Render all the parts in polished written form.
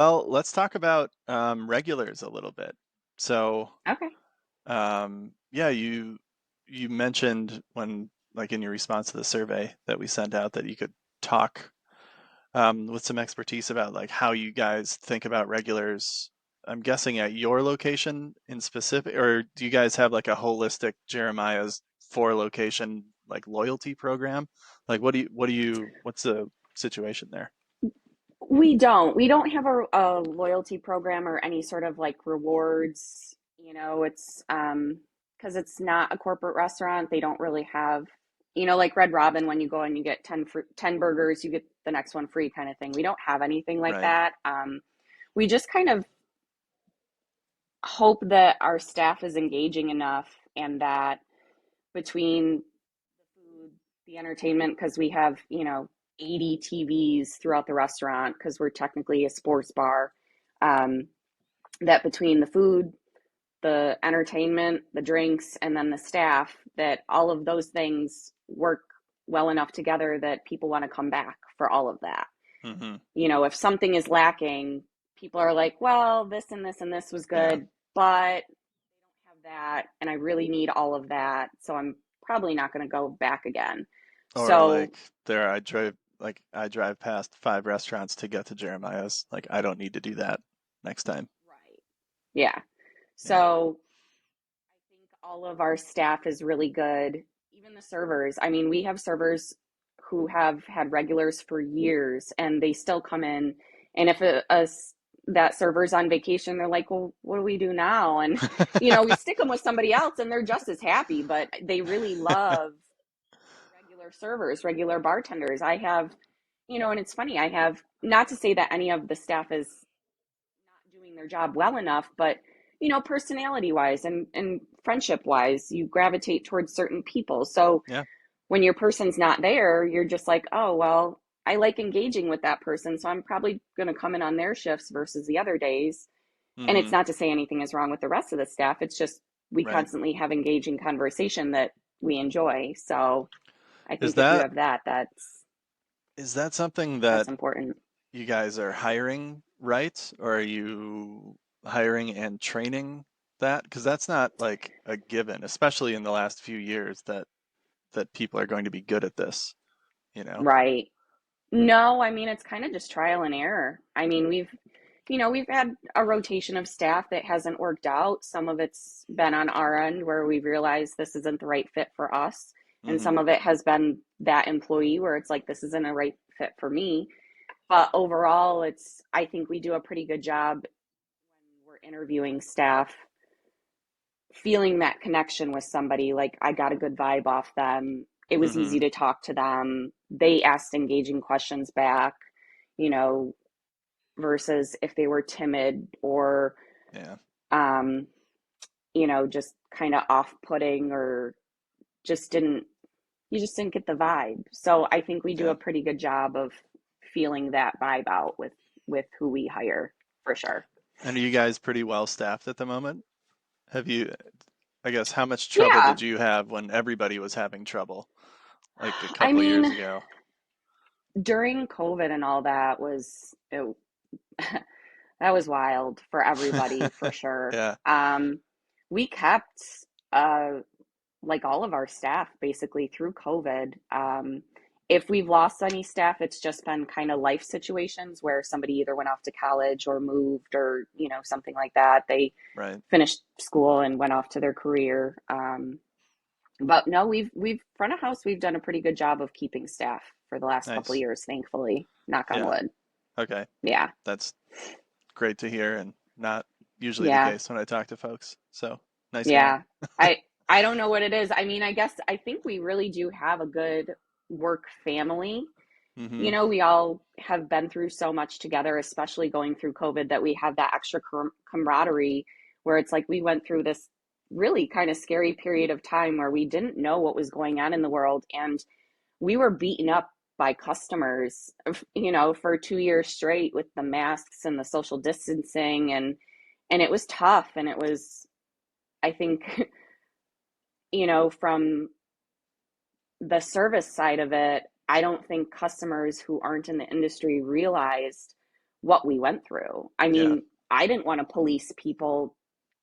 Well, let's talk about regulars a little bit. So, Okay. yeah, you mentioned when, like in your response to the survey that we sent out, that you could talk with some expertise about like how you guys think about regulars. I'm guessing at your location in specific, or do you guys have like a holistic Jeremiah's four location like loyalty program? Like, what's the situation there? We don't have a loyalty program or any sort of like rewards. It's because it's not a corporate restaurant. They don't really have, like Red Robin, when you go and you get 10 burgers, you get the next one free kind of thing. We don't have anything like Right. that. We just kind of hope that our staff is engaging enough and that between the food, the entertainment, because we have, 80 TVs throughout the restaurant because we're technically a sports bar, um, that between the food, the entertainment, the drinks, and then the staff, that all of those things work well enough together that people want to come back for all of that. Hmm. If something is lacking, people are like, well, this and this and this was Yeah. good, but have that and I really need all of that. So I'm probably not going to go back again. Or So, like I drive past five restaurants to get to Jeremiah's. Like I don't need to do that next time. right. Yeah. Yeah. So I think all of our staff is really good. Even the servers. I mean, we have servers who have had regulars for years and they still come in. And if that server's on vacation, they're like, well, what do we do now? And, we stick them with somebody else and they're just as happy, but they really love regular servers, regular bartenders. And it's funny, I have, not to say that any of the staff is not doing their job well enough, but, personality wise and friendship wise, you gravitate towards certain people. So Yeah. when your person's not there, you're just like, oh, well, I like engaging with that person. So I'm probably going to come in on their shifts versus the other days. And it's Hmm. not to say anything is wrong with the rest of the staff. It's just we Right. constantly have engaging conversation that we enjoy. So I Is think if you that have that, is that something that's that important. you guys are hiring, right? Or are you hiring and training that? Because that's not like a given, especially in the last few years that people are going to be good at this, you know? Right. No, I mean it's kind of just trial and error. I mean, we've had a rotation of staff that hasn't worked out. Some of it's been on our end where we've realized this isn't the right fit for us, and Hmm. some of it has been that employee where it's like this isn't a right fit for me. But overall, I think we do a pretty good job when we're interviewing staff, feeling that connection with somebody. Like I got a good vibe off them. It was Hmm. easy to talk to them. They asked engaging questions back, you know, versus if they were timid or, Yeah. um, just kind of off-putting or just didn't, you just didn't get the vibe. So I think we do Yeah. a pretty good job of feeling that vibe out with who we hire for sure. And are you guys pretty well staffed at the moment? Have you, I guess, how much trouble Yeah. did you have when everybody was having trouble, like a I couple mean, years ago? during COVID and all that that was wild for everybody for sure. Yeah, We kept uh, like all of our staff basically through COVID. If we've lost any staff, it's just been kind of life situations where somebody either went off to college or moved or, something like that. They right. finished school and went off to their career. But no, we've front of house, we've done a pretty good job of keeping staff for the last couple of Nice. years, thankfully. Knock on Yeah. wood. Okay. Yeah. That's great to hear and not usually the Yeah. case when I talk to folks. So nice going. Yeah. I don't know what it is. I mean, I think we really do have a good work family. Hmm. We all have been through so much together, especially going through COVID, that we have that extra camaraderie where it's like we went through this really kind of scary period of time where we didn't know what was going on in the world and we were beaten up by customers, for 2 years straight with the masks and the social distancing and it was tough and it was I think from the service side of it, I don't think customers who aren't in the industry realized what we went through. I Yeah. mean, I didn't want to police people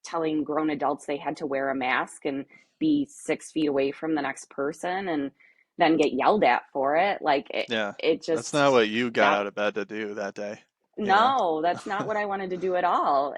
telling grown adults they had to wear a mask and be 6 feet away from the next person and then get yelled at for it. Like Yeah. it That's not just what you got that out of bed to do that day, you know? no, that's not what I wanted to do at all.